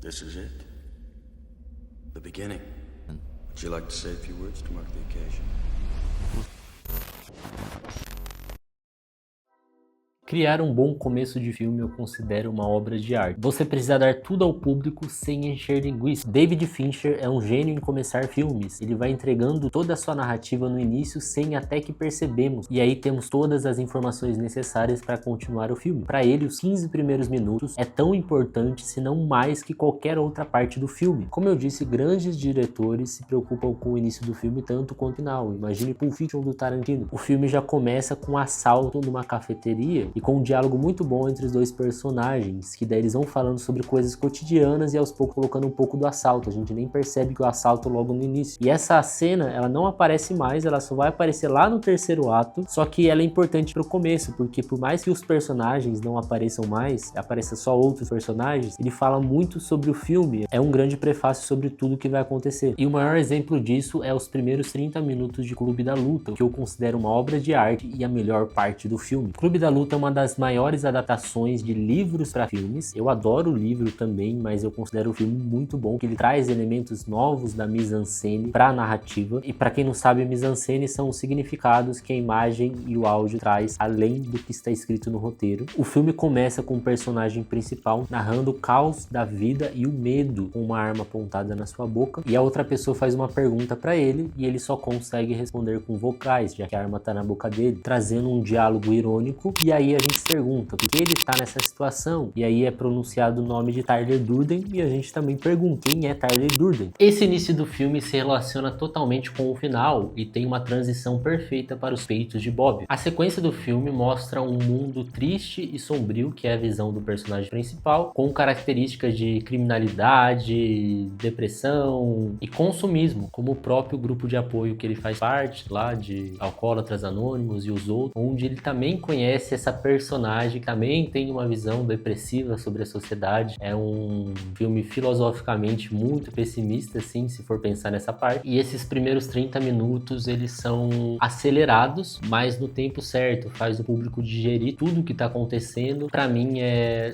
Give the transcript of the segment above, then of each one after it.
This is it. The beginning. Would you like to say a few words to mark the occasion? Criar um bom começo de filme eu considero uma obra de arte. Você precisa dar tudo ao público sem encher linguiça. David Fincher é um gênio em começar filmes. Ele vai entregando toda a sua narrativa no início sem até que percebemos. E aí temos todas as informações necessárias para continuar o filme. Para ele, os 15 primeiros minutos é tão importante, se não mais, que qualquer outra parte do filme. Como eu disse, grandes diretores se preocupam com o início do filme tanto quanto o final. Imagine Pulp Fiction do Tarantino. O filme já começa com um assalto numa cafeteria e com um diálogo muito bom entre os dois personagens, que daí eles vão falando sobre coisas cotidianas e aos poucos colocando um pouco do assalto. A gente nem percebe que o assalto logo no início. E essa cena, ela não aparece mais, ela só vai aparecer lá no terceiro ato, só que ela é importante pro começo, porque por mais que os personagens não apareçam mais, apareça só outros personagens, ele fala muito sobre o filme, é um grande prefácio sobre tudo que vai acontecer. E o maior exemplo disso é os primeiros 30 minutos de Clube da Luta, que eu considero uma obra de arte e a melhor parte do filme. Clube da Luta é uma das maiores adaptações de livros para filmes. Eu adoro o livro também, mas eu considero o filme muito bom, que ele traz elementos novos da mise-en-scène para a narrativa. E para quem não sabe, mise-en-scène são os significados que a imagem e o áudio traz além do que está escrito no roteiro. O filme começa com o personagem principal narrando o caos da vida e o medo com uma arma apontada na sua boca, e a outra pessoa faz uma pergunta para ele e ele só consegue responder com vocais, já que a arma está na boca dele, trazendo um diálogo irônico. E aí a gente se pergunta por que ele está nessa situação, e aí é pronunciado o nome de Tyler Durden e a gente também pergunta quem é Tyler Durden. Esse início do filme se relaciona totalmente com o final e tem uma transição perfeita para os feitos de Bob. A sequência do filme mostra um mundo triste e sombrio, que é a visão do personagem principal, com características de criminalidade, depressão e consumismo, como o próprio grupo de apoio que ele faz parte lá, de Alcoólatras Anônimos e os outros, onde ele também conhece essa personagem que também tem uma visão depressiva sobre a sociedade. É um filme filosoficamente muito pessimista, assim, se for pensar nessa parte. E esses primeiros 30 minutos, eles são acelerados, mas no tempo certo, faz o público digerir tudo o que tá acontecendo. Pra mim,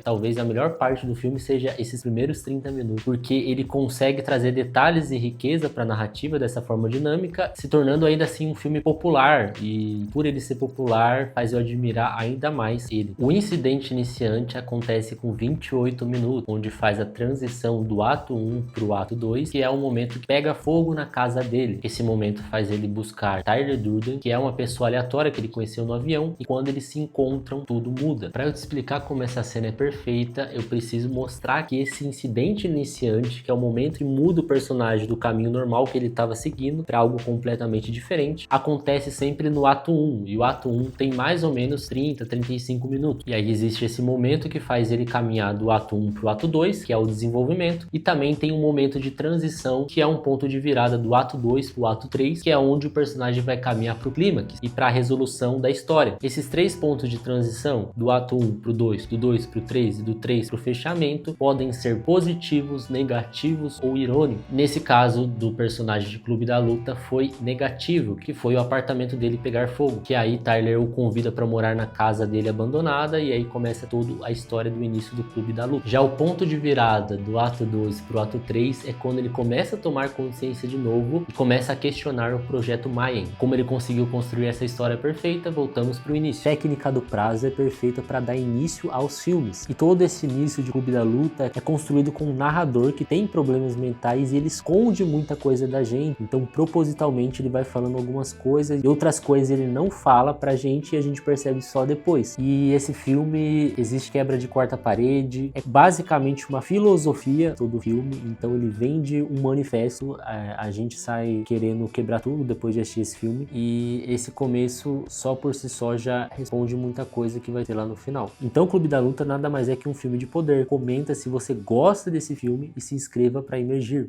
talvez a melhor parte do filme seja esses primeiros 30 minutos, porque ele consegue trazer detalhes e riqueza pra narrativa dessa forma dinâmica, se tornando ainda assim um filme popular. E por ele ser popular, faz eu admirar ainda mais ele. O incidente iniciante acontece com 28 minutos, onde faz a transição do ato 1 pro ato 2, que é o momento que pega fogo na casa dele. Esse momento faz ele buscar Tyler Durden, que é uma pessoa aleatória que ele conheceu no avião, e quando eles se encontram, tudo muda. Para eu te explicar como essa cena é perfeita, eu preciso mostrar que esse incidente iniciante, que é o momento que muda o personagem do caminho normal que ele estava seguindo para algo completamente diferente, acontece sempre no ato 1, e o ato 1 tem mais ou menos 35 minutos. E aí existe esse momento que faz ele caminhar do ato 1 pro ato 2, que é o desenvolvimento, e também tem um momento de transição, que é um ponto de virada do ato 2 pro ato 3, que é onde o personagem vai caminhar pro clímax e pra resolução da história. Esses três pontos de transição, do ato 1 pro 2, do 2 pro 3 e do 3 pro fechamento, podem ser positivos, negativos ou irônicos. Nesse caso do personagem de Clube da Luta foi negativo, que foi o apartamento dele pegar fogo, que aí Tyler o convida para morar na casa dele abandonada, e aí começa toda a história do início do Clube da Luta. Já o ponto de virada do ato 2 pro ato 3 é quando ele começa a tomar consciência de novo e começa a questionar o projeto Mayhem. Como ele conseguiu construir essa história perfeita, voltamos pro início. A técnica do prazo é perfeita para dar início aos filmes, e todo esse início de Clube da Luta é construído com um narrador que tem problemas mentais e ele esconde muita coisa da gente, então propositalmente ele vai falando algumas coisas e outras coisas ele não fala pra gente e a gente percebe só depois. E esse filme, existe quebra de quarta parede, é basicamente uma filosofia todo filme, então ele vende um manifesto, a gente sai querendo quebrar tudo depois de assistir esse filme, e esse começo só por si só já responde muita coisa que vai ter lá no final. Então Clube da Luta nada mais é que um filme de poder. Comenta se você gosta desse filme e se inscreva para emergir.